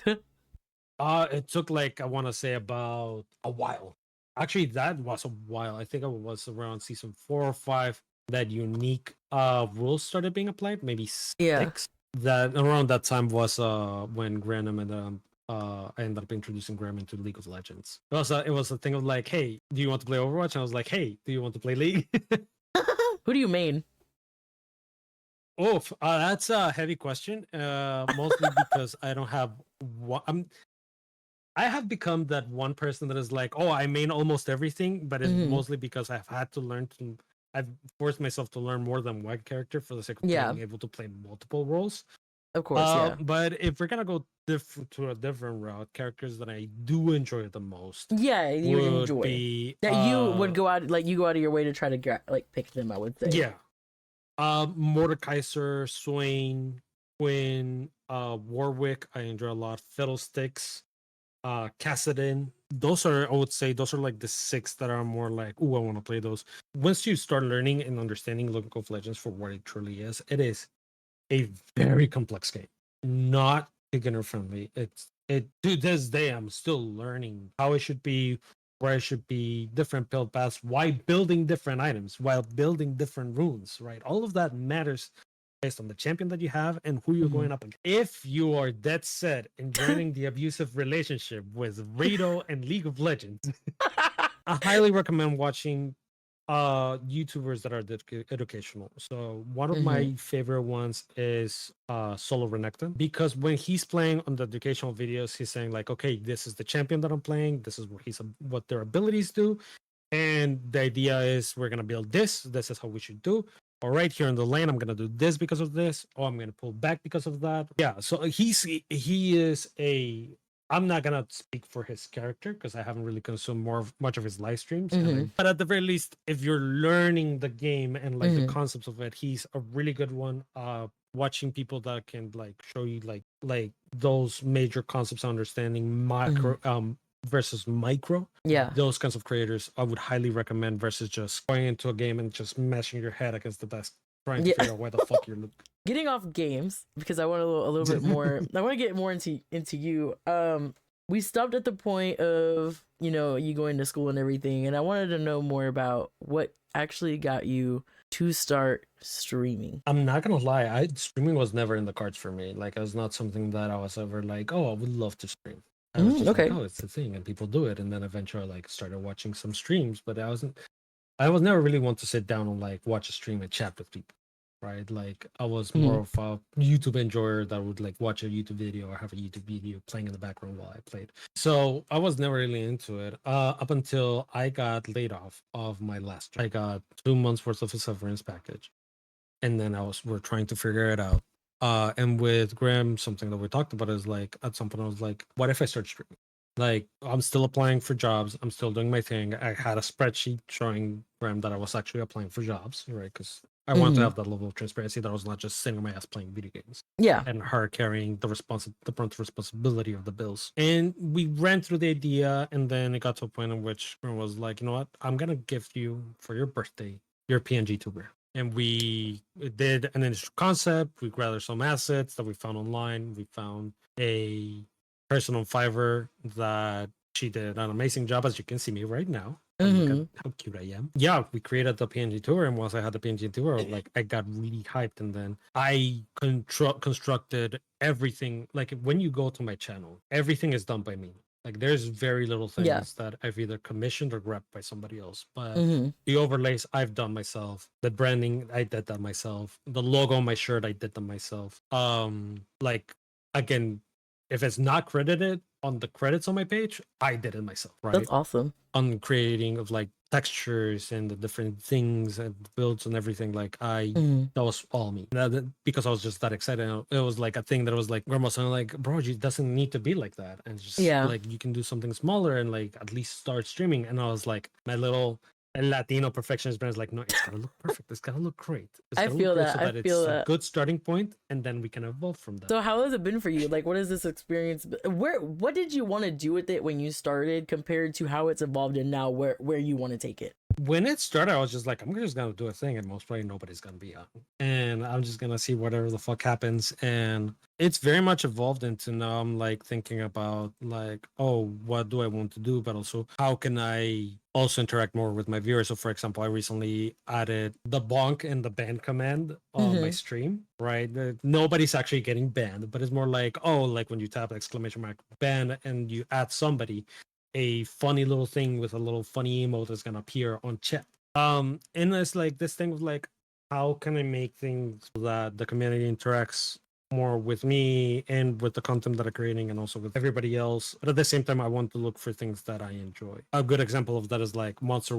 It took like, I want to say, about a while. Actually, that was a while. I think it was around season 4 or 5 that unique rules started being applied. Maybe Yeah. 6. That around that time was when Graham and I ended up introducing Graham into League of Legends. It was a thing of like, hey, do you want to play Overwatch? And I was like, hey, do you want to play League? Who do you main? Oh, that's a heavy question. Mostly because I don't have one. I have become that one person that is like, oh, I main almost everything, but it's Hmm. mostly because I've had to learn to. I've forced myself to learn more than one character for the sake of Yeah. being able to play multiple roles. Of course. Yeah. But if we're gonna go to a different route, characters that I do enjoy the most Yeah. You would enjoy be that. You would go out like you go out of your way to try to like pick them. I would say. yeah, Mordekaiser, Swain, Quinn, Warwick. I enjoy a lot. Fiddlesticks, Cassidon. Those are, I would say, those are like the 6 that are more like, oh, I want to play those. Once you start learning and understanding League of Legends for what it truly is, it is a very complex game, not beginner friendly. It to this day I'm still learning how it should be, where it should be, different build paths, why building different items, while building different runes, right? All of that matters based on the champion that you have and who you're Hmm. going up against. If you are dead set in joining the abusive relationship with Rito and League of Legends, I highly recommend watching YouTubers that are educational. So one of Hmm. my favorite ones is Solo Renekton, because when he's playing on the educational videos, he's saying like, okay, this is the champion that I'm playing, this is what their abilities do, and the idea is we're gonna build this is how we should do. All right, here in the lane I'm gonna do this because of this, or I'm gonna pull back because of that. Yeah, so he is a, I'm not gonna speak for his character because I haven't really consumed much of his live streams. Hmm. But at the very least, if you're learning the game and like the Hmm. concepts of it, he's a really good one. Watching people that can like show you like those major concepts, understanding Hmm. macro versus micro, Yeah. those kinds of creators, I would highly recommend versus just going into a game and just mashing your head against the desk, trying to Yeah. figure out why the fuck you're looking. Getting off games because I want a little bit more. I want to get more into you. We stopped at the point of you going to school and everything, and I wanted to know more about what actually got you to start streaming. I'm not gonna lie, streaming was never in the cards for me. Like, it was not something that I was ever like, oh, I would love to stream. I was just like, Okay. oh, it's a thing and people do it. And then eventually I like started watching some streams, but I was never really one to sit down and like watch a stream and chat with people. Right. Like, I was more Mhm. of a YouTube enjoyer that would like watch a YouTube video or have a YouTube video playing in the background while I played. So I was never really into it. Up until I got laid off of my last job. I got 2 months worth of a severance package. And then we're trying to figure it out. And with Graham, something that we talked about is like, at some point I was like, what if I start streaming? Like, I'm still applying for jobs, I'm still doing my thing. I had a spreadsheet showing Graham that I was actually applying for jobs, right? Because I wanted to Mhm. have that level of transparency, that I was not just sitting on my ass playing video games, Yeah. and her carrying the brunt responsibility of the bills. And we ran through the idea, and then it got to a point in which Graham was like, you know what, I'm gonna gift you for your birthday your PNG tuber. and we did an initial concept. We gathered some assets that we found online. We found a person on Fiverr that she did an amazing job, as you can see me right now. And look at how cute I am. Yeah, we created the PNG tour, and once I had the PNG tour, like I got really hyped, and then I constructed everything. Like when you go to my channel, everything is done by me. Like there's very little Yeah. things that I've either commissioned or grabbed by somebody else. But Mm-hmm. the overlays I've done myself. The branding I did that myself. The logo on my shirt I did them myself. Like again, if it's not credited on the credits on my page, I did it myself, right? That's awesome. On creating of like textures and the different things and builds and everything, like that was all me. Because I was just that excited. It was like a thing that was like grandma saying like, bro, it doesn't need to be like that, and just like you can do something smaller and like at least start streaming. And I was like, my little Latino perfectionist brain is like, no, it's gotta look perfect, it's gotta look great, it's gotta look great, so that it's a good starting point, and then we can evolve from that. So how has it been for you? Like, what is this experience? What did you want to do with it when you started compared to how it's evolved and now where you want to take it? When it started, I was just like, I'm just gonna do a thing, and most probably nobody's gonna be on, and I'm just gonna see whatever the fuck happens. And it's very much evolved into now I'm like thinking about like, oh, what do I want to do, but also how can I also interact more with my viewers. So for example, I recently added the bonk and the ban command on my stream, right? Nobody's actually getting banned, but it's more like, oh, like when you tap exclamation mark ban and you add somebody, a funny little thing with a little funny emote is gonna appear on chat. And it's like this thing of like, how can I make things so that the community interacts more with me and with the content that I'm creating and also with everybody else. But at the same time, I want to look for things that I enjoy. A good example of that is like Monster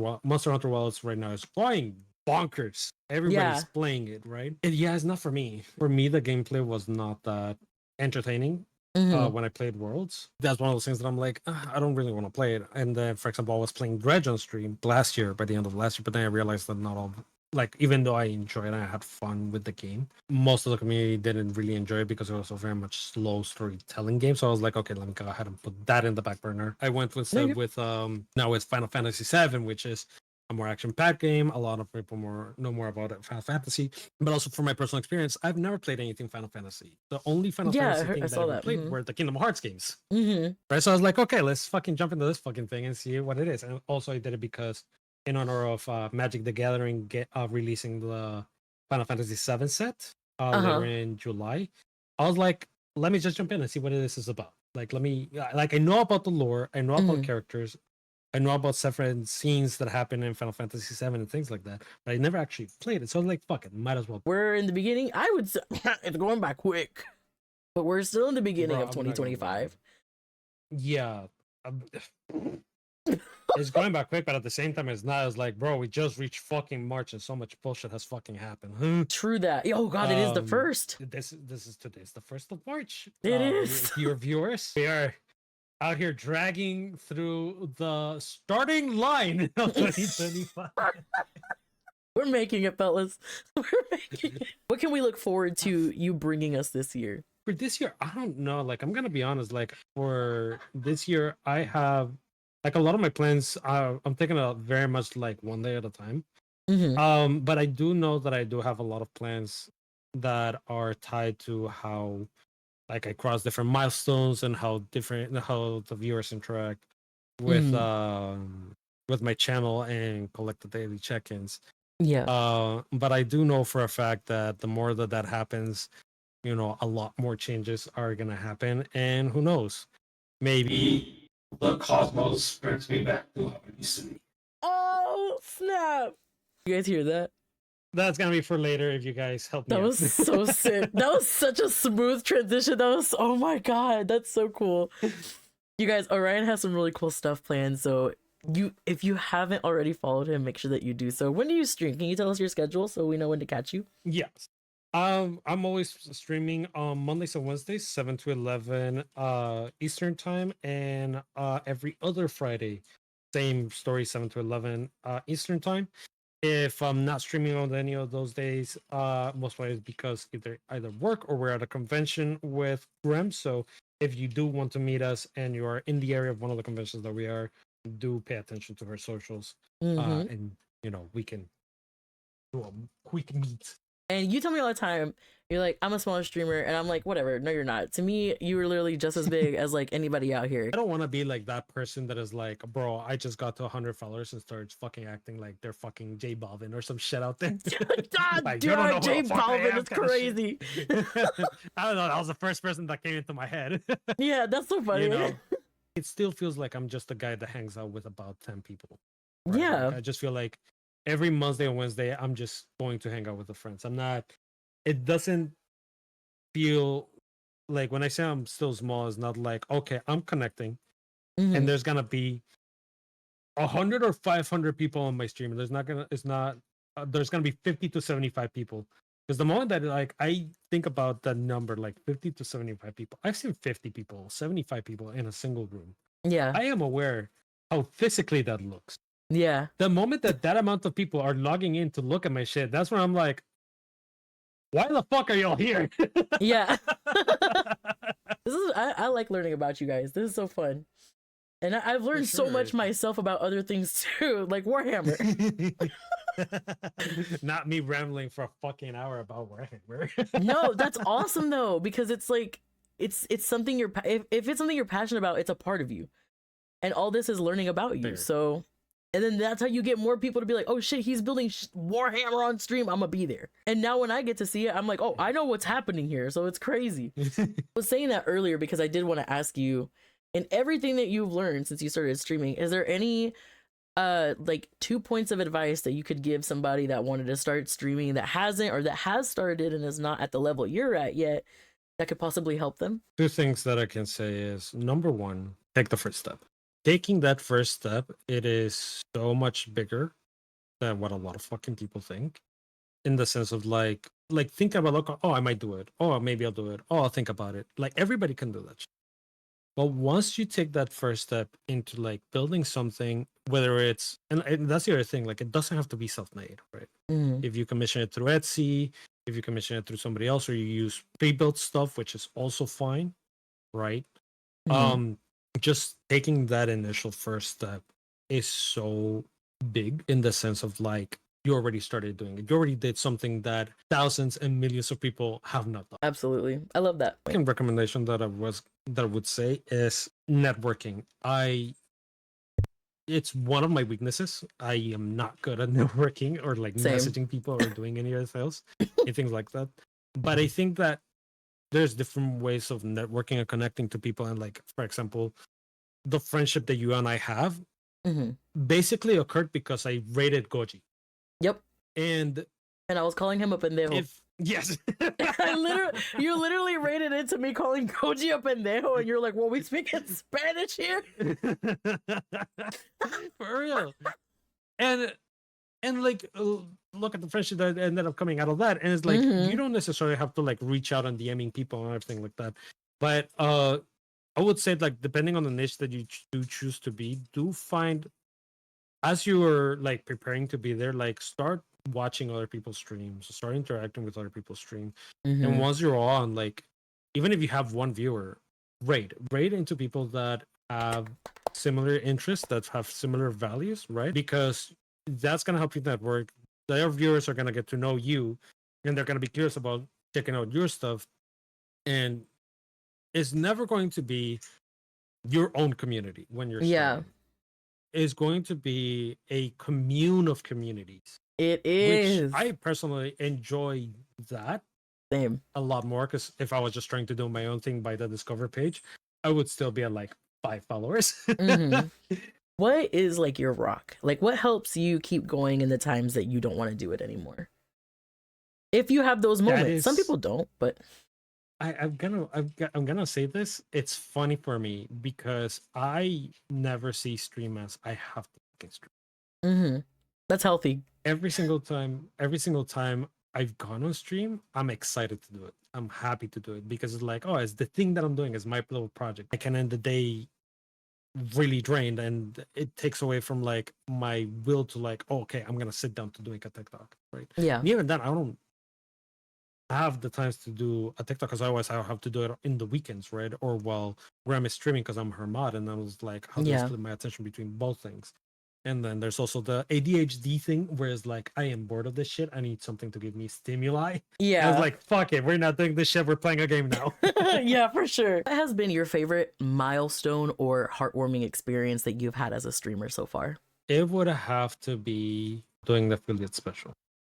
Hunter Wilds right now is going bonkers. Everybody's playing it, right? It's not for me. For me, the gameplay was not that entertaining. When I played Worlds, that's one of those things that I'm like, I don't really want to play it. And then, for example, I was playing Dredge on stream last year, by the end of last year, but then I realized that not all, like, even though I enjoyed it, I had fun with the game, most of the community didn't really enjoy it because it was a very much slow storytelling game. So I was like, okay, let me go ahead and put that in the back burner. I went with now it's Final Fantasy VII, which is a more action-packed game. A lot of people know more about it, Final Fantasy, but also from my personal experience, I've never played anything Final Fantasy. The only Final Fantasy thing that I ever played were the Kingdom Hearts games. Right, so I was like, okay, let's fucking jump into this fucking thing and see what it is. And also, I did it because in honor of Magic the Gathering releasing the Final Fantasy VII set later in July. I was like, let me just jump in and see what this is about. Like, I know about the lore, I know about characters, I know about separate scenes that happen in Final Fantasy VII and things like that, but I never actually played it. So I was like, fuck it, might as well. We're in the beginning. I would say it's going by quick, but we're still in the beginning of 2025. Yeah. It's going by quick, but at the same time, it's not. It's like, bro, we just reached fucking March and so much bullshit has fucking happened. True that. Oh god, it is the first. This is today's the 1st of March. It is. Your viewers, we are out here dragging through the starting line of 2025. We're making it, fellas. We're making it. What can we look forward to you bringing us this year? For this year, I don't know. Like, I'm gonna be honest. Like, for this year, I have like a lot of my plans. I'm taking it very much like one day at a time. But I do know that I do have a lot of plans that are tied to how, like, I cross different milestones and how the viewers interact with my channel and collect the daily check-ins. But I do know for a fact that the more that happens, you know, a lot more changes are gonna happen, and who knows, maybe the cosmos brings me back to how it used to be. Oh snap! You guys hear that? That's gonna be for later if you guys help me. That was so sick. That was such a smooth transition. That was, oh my god, that's so cool. You guys, Orion has some really cool stuff planned, so if you haven't already followed him, make sure that you do so. When do you stream? Can you tell us your schedule so we know when to catch you? Yes. I'm always streaming on Mondays and Wednesdays, 7 to 11 Eastern time, and every other Friday, same story, 7 to 11 Eastern time. If I'm not streaming on any of those days, most likely it's because either work or we're at a convention with Graham. So if you do want to meet us and you are in the area of one of the conventions that we are, do pay attention to her socials, and you know we can do a quick meet. And you tell me all the time, you're like, I'm a smaller streamer, and I'm like, whatever. No, you're not. To me, you were literally just as big as like anybody out here. I don't want to be like that person that is like, bro, I just got to 100 followers and starts fucking acting like they're fucking J Balvin or some shit out there. God, Like, dude, you don't know J who the fuck I Balvin am, is kind of shit. crazy. I don't know. That was the first person that came into my head. Yeah, that's so funny. You know, it still feels like I'm just a guy that hangs out with about 10 people. Right? Yeah. Like, I just feel like every Monday and Wednesday, I'm just going to hang out with the friends. I'm not, it doesn't feel like when I say I'm still small, it's not like, okay, I'm connecting and there's going to be 100 or 500 people on my stream. There's not going to, it's not, there's going to be 50 to 75 people. Because the moment that like I think about that number, like 50 to 75 people, I've seen 50 people, 75 people in a single room. Yeah. I am aware how physically that looks. Yeah. The moment that that amount of people are logging in to look at my shit, that's when I'm like, why the fuck are y'all here? Yeah. This is I like learning about you guys. This is so fun. And I've learned so much myself about other things too, like Warhammer. Not me rambling for a fucking hour about Warhammer. No, that's awesome though, because it's like it's something you're if it's something you're passionate about, it's a part of you. And all this is learning about you. Fair. So, and then that's how you get more people to be like, oh shit, he's building Warhammer on stream. I'm gonna be there. And now when I get to see it, I'm like, oh, I know what's happening here. So it's crazy. I was saying that earlier because I did want to ask you, in everything that you've learned since you started streaming, is there any like 2 points of advice that you could give somebody that wanted to start streaming that hasn't, or that has started and is not at the level you're at yet, that could possibly help them? 2 things that I can say is, number 1, take the first step. Taking that first step, it is so much bigger than what a lot of fucking people think. In the sense of like think about, like, oh, I might do it. Oh, maybe I'll do it. Oh, I'll think about it. Like, everybody can do that shit. But once you take that first step into like building something, whether it's, and that's the other thing, like, it doesn't have to be self-made, right? If you commission it through Etsy, if you commission it through somebody else, or you use pre-built stuff, which is also fine, right? Just taking that initial first step is so big, in the sense of like, you already started doing it. You already did something that thousands and millions of people have not done. Absolutely. I love that. Second recommendation that I would say is networking. It's one of my weaknesses. I am not good at networking or like messaging people or doing any other else and things like that. But I think that there's different ways of networking and connecting to people. And like, for example, the friendship that you and I have basically occurred because I rated Goji. Yep. And I was calling him a pendejo. Yes. You literally rated it to me calling Koji a pendejo, and you're like, well, we speak in Spanish here? For real. And like, look at the friendship that ended up coming out of that. And it's like, you don't necessarily have to like reach out and DMing people and everything like that. But I would say, like, depending on the niche that you do choose to be, do find, as you're like preparing to be there, like, start watching other people's streams, start interacting with other people's stream. And once you're on, like, even if you have one viewer, raid into people that have similar interests, that have similar values, right? Because that's going to help you network. Their viewers are going to get to know you, and they're going to be curious about checking out your stuff. And it's never going to be your own community when you're streaming. It's going to be a commune of communities. It is. Which I personally enjoy that Same. a lot more, because if I was just trying to do my own thing by the Discover page, I would still be at like 5 followers. What is like your rock? Like, what helps you keep going in the times that you don't want to do it anymore? If you have those moments, some people don't, but I'm gonna say this. It's funny for me because I never see stream as I have to fucking stream. That's healthy. Every single time I've gone on stream, I'm excited to do it. I'm happy to do it because it's like, oh, it's the thing that I'm doing, is my little project. I can end the day really drained, and it takes away from like my will to like, oh, okay, I'm gonna sit down to doing a TikTok, right? Yeah. And even then, I don't have the times to do a TikTok, because otherwise I'll have to do it in the weekends, right? Or while I'm streaming, because I'm her mod, and I was like, how do I split my attention between both things? And then there's also the ADHD thing, where it's like, I am bored of this shit. I need something to give me stimuli. And I was Yeah. like, fuck it, we're not doing this shit. We're playing a game now. Yeah, for sure. What has been your favorite milestone or heartwarming experience that you've had as a streamer so far? It would have to be doing the affiliate special.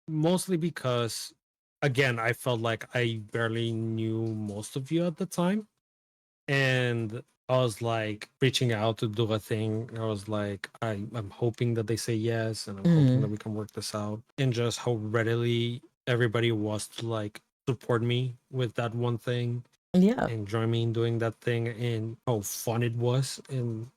Mostly because, again, I felt like I barely knew most of you at the time. And I was like reaching out to do a thing. I was like, I'm hoping that they say yes, and I'm hoping that we can work this out. And just how readily everybody was to like support me with that one thing Yeah. and join me in doing that thing, and how fun it was. And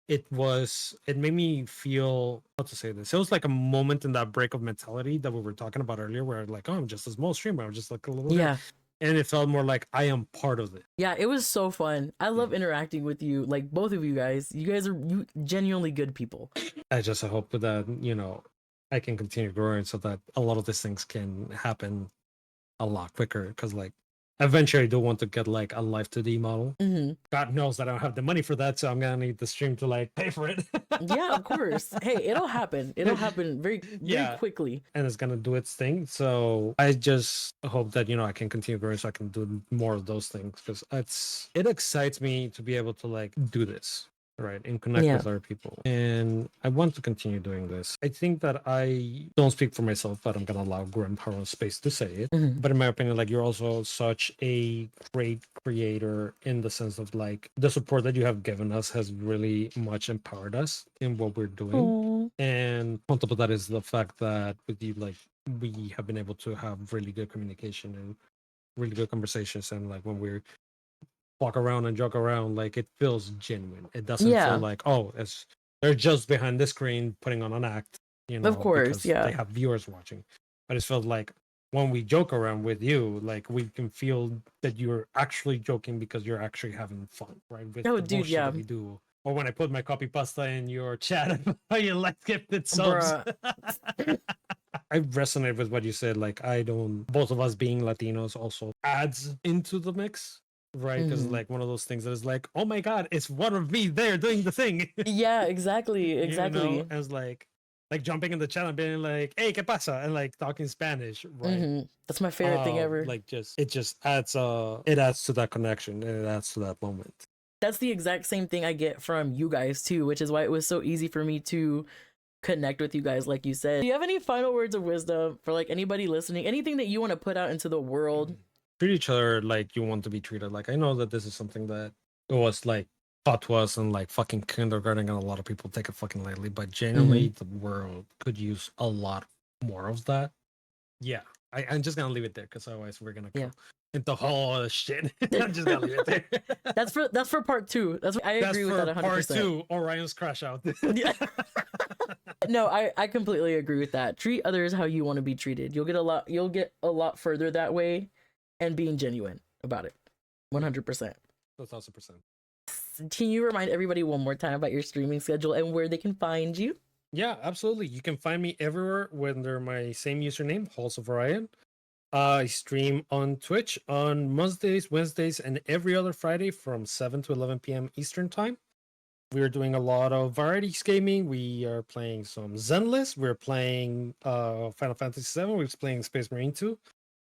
it made me feel, how to say this, it was like a moment in that break of mentality that we were talking about earlier, where like, oh, I'm just a small streamer, I'm just like a little Yeah. guy. And it felt more like I am part of it. Yeah, it was so fun. I love interacting with you, like both of you guys. You guys are genuinely good people. I just hope that, I can continue growing so that a lot of these things can happen a lot quicker. Because like eventually I do want to get like a live 2D model. God knows that I don't have the money for that, so I'm gonna need the stream to like pay for it. Yeah, of course. Hey, it'll happen. It'll happen very quickly. And it's gonna do its thing. So I just hope that I can continue growing so I can do more of those things, because it excites me to be able to like do this, right, and connect with other people. And I want to continue doing this. I think that I don't speak for myself, but I'm gonna allow Grandpa space to say it. But in my opinion, like, you're also such a great creator, in the sense of like the support that you have given us has really much empowered us in what we're doing. Aww. And on top of that is the fact that with you, like, we have been able to have really good communication and really good conversations. And like when we're walk around and joke around, like, it feels genuine. It doesn't feel like, oh, they're just behind the screen putting on an act, Of course, because they have viewers watching. But it felt like when we joke around with you, like, we can feel that you're actually joking because you're actually having fun, right? With the bullshit that we do. Or when I put my copy pasta in your chat, how you like gifted subs. I resonate with what you said. Like, both of us being Latinos also adds into the mix. Right, because like one of those things that is like, oh my god, it's one of me there doing the thing. Yeah, exactly. I was like jumping in the chat and being like, hey, ¿qué pasa? And like talking Spanish, right? That's my favorite thing ever. Like, it just adds to that connection, and it adds to that moment. That's the exact same thing I get from you guys too, which is why it was so easy for me to connect with you guys, like you said. Do you have any final words of wisdom for like anybody listening? Anything that you want to put out into the world? Treat each other like you want to be treated. Like, I know that this is something that it was like taught to us in like fucking kindergarten, and a lot of people take it fucking lightly, but genuinely the world could use a lot more of that. Yeah, I'm just gonna leave it there, because otherwise we're gonna go into whole other shit. I'm just gonna leave it there. That's for part 2. I agree with that 100%. Part 2, Orion's crash out. Yeah. No, I completely agree with that. Treat others how you want to be treated. You'll get a lot further that way. And being genuine about it. 100%. 1,000%. Can you remind everybody one more time about your streaming schedule and where they can find you? Yeah, absolutely. You can find me everywhere under my same username, Halls of Orion. I stream on Twitch on Mondays, Wednesdays, and every other Friday from 7 to 11 p.m. Eastern Time. We're doing a lot of varieties gaming. We are playing some Zenless. We're playing Final Fantasy VII. We're playing Space Marine 2.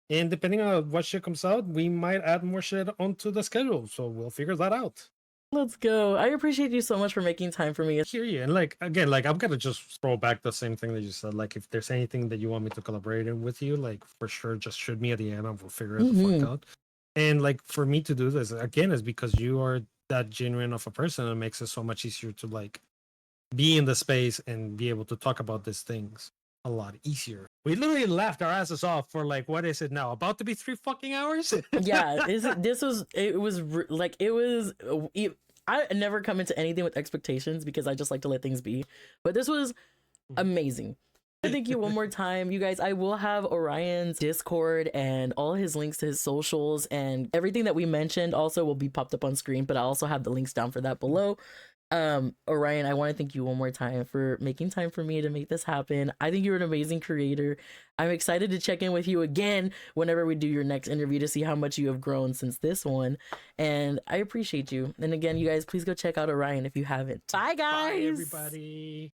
And depending on what shit comes out, we might add more shit onto the schedule. So we'll figure that out. Let's go. I appreciate you so much for making time for me. I hear you. And like, again, like, I'm going to just throw back the same thing that you said. Like, if there's anything that you want me to collaborate in with you, like, for sure, just shoot me at the end and we'll figure it the fuck out. And like, for me to do this, again, is because you are that genuine of a person. It makes it so much easier to like be in the space and be able to talk about these things a lot easier. We literally laughed our asses off for like, what is it now? About to be 3 fucking hours? Yeah, I never come into anything with expectations because I just like to let things be. But this was amazing. Thank you one more time. You guys, I will have Orion's Discord and all his links to his socials, and everything that we mentioned also will be popped up on screen, but I also have the links down for that below. Orion, I want to thank you one more time for making time for me to make this happen. I think you're an amazing creator. I'm excited to check in with you again whenever we do your next interview to see how much you have grown since this one. And I appreciate you. And again, you guys, please go check out Orion if you haven't. Bye, guys. Bye, everybody.